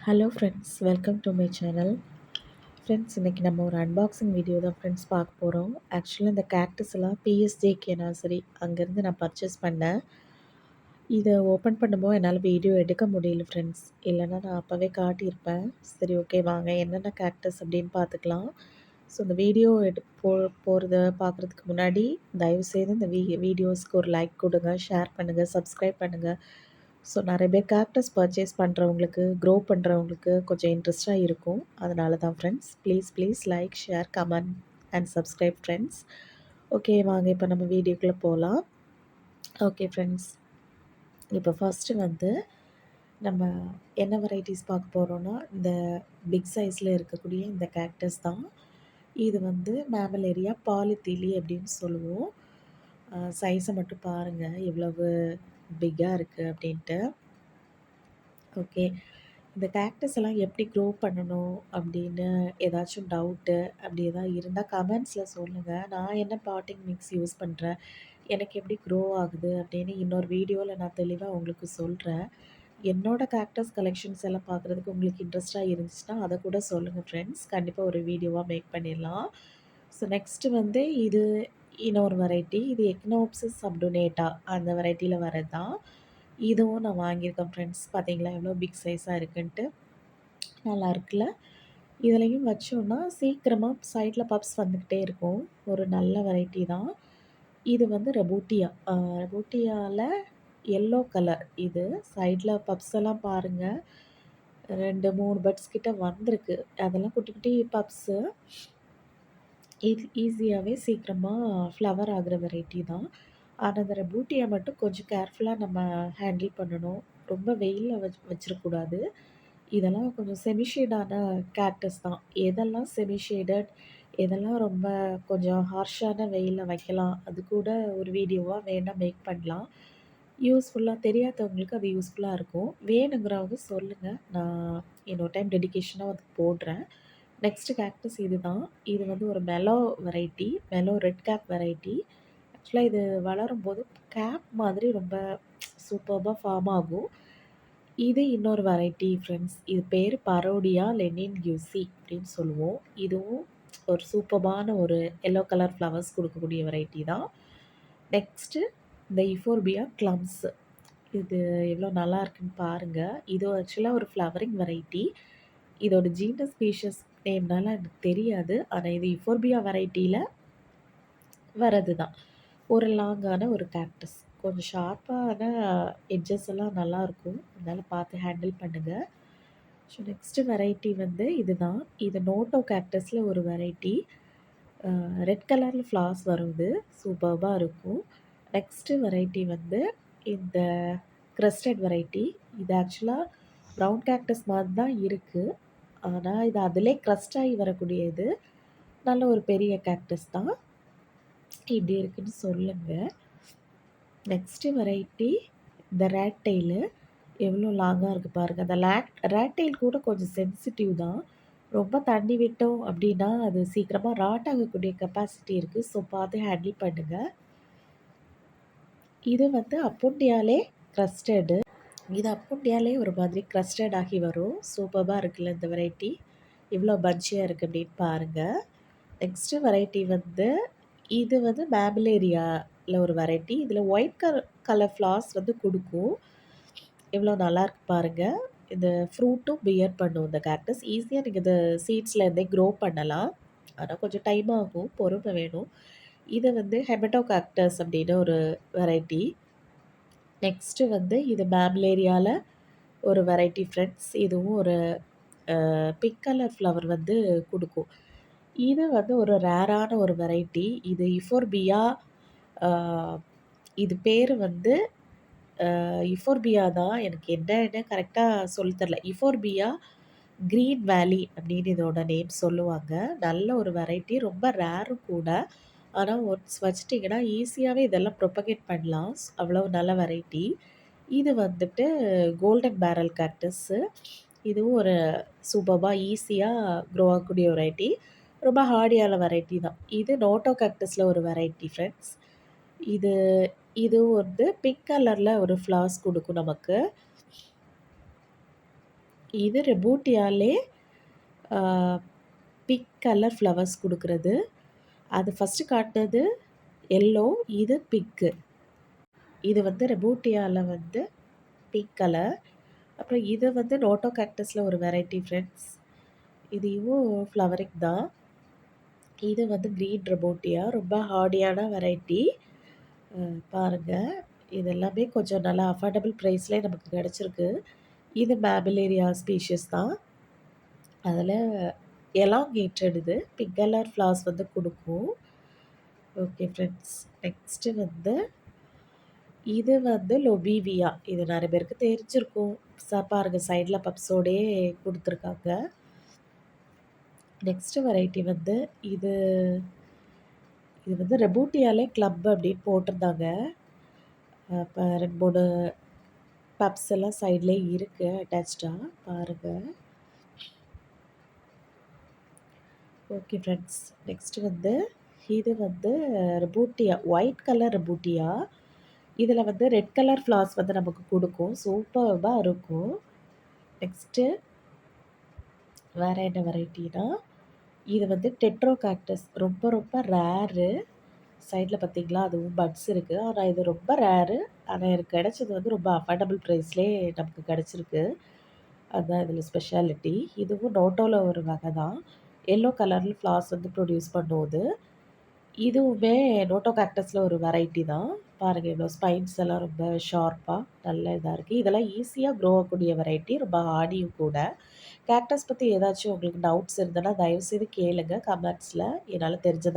Hello friends, welcome to my channel. Friends, இன்றைக்கி நம்ம ஒரு அன்பாக்சிங் வீடியோ தான் ஃப்ரெண்ட்ஸ் பார்க்க போகிறோம். ஆக்சுவலாக இந்த கேக்டஸ் எல்லாம் பிஎஸ்ஜேகே நர்சரி அங்கேருந்து நான் பர்ச்சேஸ் பண்ணேன். இதை ஓப்பன் பண்ணும்போது என்னால் வீடியோ எடுக்க முடியல ஃப்ரெண்ட்ஸ். இல்லைன்னா நான் அப்போவே காட்டியிருப்பேன். சரி, ஓகே, வாங்க என்னென்ன கேக்டஸ் அப்படின்னு பார்த்துக்கலாம். ஸோ இந்த வீடியோ போகிறத பார்க்குறதுக்கு முன்னாடி தயவுசெய்து இந்த வீடியோஸ்க்கு ஒரு லைக் கொடுங்க, ஷேர் பண்ணுங்கள், சப்ஸ்கிரைப் பண்ணுங்கள். ஸோ நிறைய பேர் கேக்டஸ் பர்ச்சேஸ் பண்ணுறவங்களுக்கு, க்ரோ பண்ணுறவங்களுக்கு கொஞ்சம் இன்ட்ரெஸ்ட்டாக இருக்கும். அதனால தான் friends. Please like, share, comment and subscribe friends. Okay, வாங்க இப்போ நம்ம வீடியோக்குள்ளே போகலாம். ஓகே ஃப்ரெண்ட்ஸ், இப்போ ஃபஸ்ட்டு வந்து நம்ம என்ன வெரைட்டிஸ் பார்க்க போகிறோன்னா, இந்த பிக் சைஸில் இருக்கக்கூடிய இந்த கேக்டஸ் தான். இது வந்து மேமலேரியா பாலித்திலி அப்படின்னு சொல்லுவோம். சைஸை மட்டும் பாருங்கள் எவ்வளவு பிக்காக இருக்குது அப்படின்ட்டு. ஓகே, இந்த கேக்டஸ் எல்லாம் எப்படி க்ரோ பண்ணணும் அப்படின்னு ஏதாச்சும் டவுட்டு அப்படி எதாவது இருந்தால் கமெண்ட்ஸில் சொல்லுங்கள். நான் என்ன பாட்டிங் மிக்ஸ் யூஸ் பண்ணுறேன், எனக்கு எப்படி க்ரோ ஆகுது அப்படின்னு இன்னொரு வீடியோவில் நான் தெளிவாக உங்களுக்கு சொல்கிறேன். என்னோடய கேக்டஸ் கலெக்ஷன்ஸ் எல்லாம் பார்க்குறதுக்கு உங்களுக்கு இன்ட்ரெஸ்ட்டாக இருந்துச்சுன்னா அதை கூட சொல்லுங்கள் ஃப்ரெண்ட்ஸ். கண்டிப்பாக ஒரு வீடியோவாக மேக் பண்ணிடலாம். ஸோ நெக்ஸ்ட்டு வந்து இது இன்னொரு வெரைட்டி. இது எக்னோப்சிஸ் சப்டோனேட்டா அந்த வெரைட்டியில் வரது தான். இதுவும் நான் வாங்கியிருக்கேன் ஃப்ரெண்ட்ஸ். பார்த்தீங்களா எவ்வளோ பிக் சைஸாக இருக்குன்ட்டு. நல்லா இருக்குல்ல. இதுலேயும் வச்சோன்னா சீக்கிரமாக சைடில் பப்ஸ் வந்துக்கிட்டே இருக்கும். ஒரு நல்ல வெரைட்டி தான். இது வந்து ரெபூட்டியா. ரெபூட்டியாவில் எல்லோ கலர். இது சைடில் பப்ஸ் எல்லாம் பாருங்கள், 2, 3 பட்ஸ் கிட்ட வந்திருக்கு. அதெல்லாம் குட்டி குட்டி பப்ஸு. இது ஈஸியாகவே சீக்கிரமாக ஃப்ளவர் ஆகிற வெரைட்டி தான். ஆனால் அந்த ரெபூட்டியா மட்டும் கொஞ்சம் கேர்ஃபுல்லாக நம்ம ஹேண்டில் பண்ணணும். ரொம்ப வெயிலில் வச்சிடக்கூடாது. இதெல்லாம் கொஞ்சம் செமி ஷேடான கேக்டஸ் தான். எதெல்லாம் செமி ஷேடட், எதெல்லாம் ரொம்ப கொஞ்சம் ஹார்ஷான வெயிலில் வைக்கலாம், அது கூட ஒரு வீடியோவாக வேணால் மேக் பண்ணலாம். யூஸ்ஃபுல்லாக தெரியாதவங்களுக்கு அது யூஸ்ஃபுல்லாக இருக்கும். வேணுங்கிறவங்க சொல்லுங்கள், நான் இன்னொரு டைம் டெடிகேஷனாக வந்து போடுறேன். நெக்ஸ்ட்டு கேக்டஸ் இது தான். இது வந்து ஒரு mellow variety, mellow red cap variety. ஆக்சுவலாக இது வளரும்போது கேப் மாதிரி ரொம்ப சூப்பர்பாக ஃபார்ம் ஆகும். இது இன்னொரு வெரைட்டி ஃப்ரெண்ட்ஸ். இது பேர் பரோடியா லெனின் யூசி அப்படின்னு சொல்லுவோம். இதுவும் ஒரு சூப்பர்பான ஒரு எல்லோ கலர் ஃப்ளவர்ஸ் கொடுக்கக்கூடிய வெரைட்டி தான். நெக்ஸ்ட்டு இந்த யுஃபோர்பியா க்ளம்ஸ். இது எவ்வளோ நல்லா இருக்குன்னு பாருங்கள். இது ஆக்சுவலாக ஒரு ஃப்ளவரிங் வெரைட்டி. இதோட ஜீனஸ் ஸ்பீஷஸ் நேம்னால எனக்கு தெரியாது. ஆனால் இது யுஃபோர்பியா வெரைட்டியில் வரது தான். ஒரு லாங்கான ஒரு கேக்டஸ். கொஞ்சம் ஷார்ப்பான எட்ஜஸ் எல்லாம் நல்லாயிருக்கும். அதனால் பார்த்து ஹேண்டில் பண்ணுங்கள். ஸோ நெக்ஸ்ட்டு வெரைட்டி வந்து இது தான். இது நோட்டோ கேக்டஸில் ஒரு வெரைட்டி. ரெட் கலரில் ஃப்ளவர்ஸ் வருது. சூப்பர்பாக இருக்கும். நெக்ஸ்ட்டு வெரைட்டி வந்து இந்த க்ரஸ்டட் வெரைட்டி. இது ஆக்சுவலாக ப்ரவுன் கேக்டஸ் மாதிரி தான் இருக்குது. ஆனால் இது அதிலே க்ரஸ்ட் ஆகி வரக்கூடியது. நல்ல ஒரு பெரிய கேக்டஸ் தான். இப்படி இருக்குன்னு சொல்லுங்கள். நெக்ஸ்ட்டு வெரைட்டி இந்த ரேட் டெயிலு. எவ்வளோ லாங்காக இருக்குது பாருங்கள். அந்த ரேட் டெயில் கூட கொஞ்சம் சென்சிட்டிவ் தான். ரொம்ப தண்ணி விட்டோம் அப்படின்னா அது சீக்கிரமாக ராட் ஆகக்கூடிய கெப்பாசிட்டி இருக்குது. ஸோ பார்த்து ஹேண்டில் பண்ணுங்கள். இது வந்து அப்புண்டியாலே க்ரஸ்டடு. இது அப்புண்டியாலே ஒரு மாதிரி க்ரஸ்டட் ஆகி வரும். சூப்பர்பாக இருக்குல்ல இந்த வெரைட்டி. இவ்வளோ பஞ்சியாக இருக்குது அப்படின்னு பாருங்கள். நெக்ஸ்ட்டு வெரைட்டி வந்து இது வந்து மேமலேரியாவில் ஒரு வெரைட்டி. இதில் ஒயிட் கலர் ஃப்ளவர்ஸ் வந்து கொடுக்கும். எவ்வளோ நல்லாயிருக்கு பாருங்கள். இந்த ஃப்ரூட்டும் பியர் பண்ணும் இந்த கேக்டஸ். ஈஸியாக நீங்கள் இந்த சீட்ஸ்லேருந்தே க்ரோ பண்ணலாம். ஆனால் கொஞ்சம் டைம் ஆகும், பொறுமை வேணும். இதை வந்து ஹெமட்டோ கேக்டஸ் அப்படின்னு ஒரு வெரைட்டி. நெக்ஸ்ட்டு வந்து இது மேமலேரியாவில் ஒரு வெரைட்டி ஃப்ரெண்ட்ஸ். இதுவும் ஒரு பிங்க் கலர் ஃப்ளவர் வந்து கொடுக்கும். இது வந்து ஒரு ரேரான ஒரு வெரைட்டி. இது யுஃபோர்பியா. இது பேர் வந்து யுஃபோர்பியா தான். எனக்கு என்னன்னு கரெக்டாக சொல்லித் தரல. யுஃபோர்பியா க்ரீன் வேலி அப்படின்னு இதோட நேம் சொல்லுவாங்க. நல்ல ஒரு வெரைட்டி. ரொம்ப ரேரும் கூட. ஆனால் ஒன்ஸ் வச்சிட்டிங்கன்னா ஈஸியாகவே இதெல்லாம் ப்ரொபகேட் பண்ணலாம். அவ்வளோ நல்ல வெரைட்டி. இது வந்துட்டு கோல்டன் பேரல் கேக்டஸ்ஸு. இதுவும் ஒரு சூப்பர்பாக ஈஸியாக க்ரோ ஆகக்கூடிய வெரைட்டி. ரொம்ப ஹார்டியான வெரைட்டி தான். இது நோட்டோ கேக்டஸில் ஒரு வெரைட்டி ஃப்ரெண்ட்ஸ். இது வந்து பிங்க் கலரில் ஒரு ஃப்ளவர்ஸ் கொடுக்கும் நமக்கு. இது ரெபூட்டியாலே ஆ பிங்க் கலர் ஃப்ளவர்ஸ் குடுக்குறது. அது ஃபர்ஸ்ட்டு காட்டுனது எல்லோ, இது பிங்க்கு. இது வந்து ரெபூட்டியால வந்து பிங்க் கலர். அப்புறம் இது வந்து நோட்டோ கேக்டஸ்ல ஒரு வெரைட்டி ஃப்ரெண்ட்ஸ். இதுவும் ஃப்ளவரிங் தான். இது வந்து கிரீன் ரெபூட்டியா. ரொம்ப ஹார்டியான வெரைட்டி. பாருங்க. இது எல்லாமே கொஞ்சம் நல்லா அஃபோர்டபுள் ப்ரைஸ்லயே நமக்கு கிடைச்சிருக்கு. இது மேபிலேரியா ஸ்பீஷிஸ் தான். அதில எலாங்கேட்டட் இது. பிங்க் கலர் ஃப்ளவர்ஸ் வந்து குடுக்கும். Okay friends. நெக்ஸ்ட்டு வந்து இது வந்து லொபீவியா. இது நெறைய பேருக்கு தெரிஞ்சிருக்கும். பாருங்க சைட்ல பப்ஸோடயே குடுத்துருக்காங்க. நெக்ஸ்ட் வெரைட்டி வந்து இது இது வந்து ரெபூட்டியாலே கிளப் அப்படின்னு போட்டிருந்தாங்க. அப்ப 2, 3 பப்ஸ் எல்லாம் சைட்லயே இருக்கு அட்டாச்டா. பாருங்க. Okay friends. நெக்ஸ்ட் வந்து இது வந்து ரெபூட்டியா. White colour ரெபூட்டியா. இதில வந்து ரெட் கலர் ஃப்ளவர்ஸ் வந்து நமக்கு குடுக்கும். சூப்பர்பா இருக்கும். நெக்ஸ்ட்டு வேற என்ன வெரைட்டினா, இது வந்து டெட்ரோ கேக்டஸ். ரொம்ப ரொம்ப ரேரு. சைட்ல பார்த்தீங்களா, அதுவும் பட்ஸ் இருக்கு. ஆனா இது ரொம்ப ரேரு. ஆனா எனக்கு கிடைச்சது வந்து ரொம்ப அஃபோர்டபுள் ப்ரைஸ்லயே நமக்கு கிடைச்சிருக்கு. அதான் இதில ஸ்பெஷாலிட்டி. இதுவும் நோட்டோல ஒரு வகை தான். எல்லோ கலர்ல ஃப்ளவர்ஸ் வந்து ப்ரொடியூஸ் பண்ணும் இது. இதுவுமே நோட்டோ கேக்டஸ்ல ஒரு வெரைட்டி தான். பாருங்க இவ்வளோ ஸ்பைன்ஸ் எல்லாம் ரொம்ப ஷார்ப்பா நல்ல இதா இருக்கு. இதெல்லாம் ஈஸியா க்ரோ ஆகக்கூடிய வெரைட்டி. ரொம்ப ஹார்டியும் கூட. கேக்டஸ் பத்தி ஏதாச்சும் உங்களுக்கு டவுட்ஸ் இருந்ததுனா தயவுசெய்து கேளுங்க கமெண்ட்ஸ்ல. என்னால தெரிஞ்சத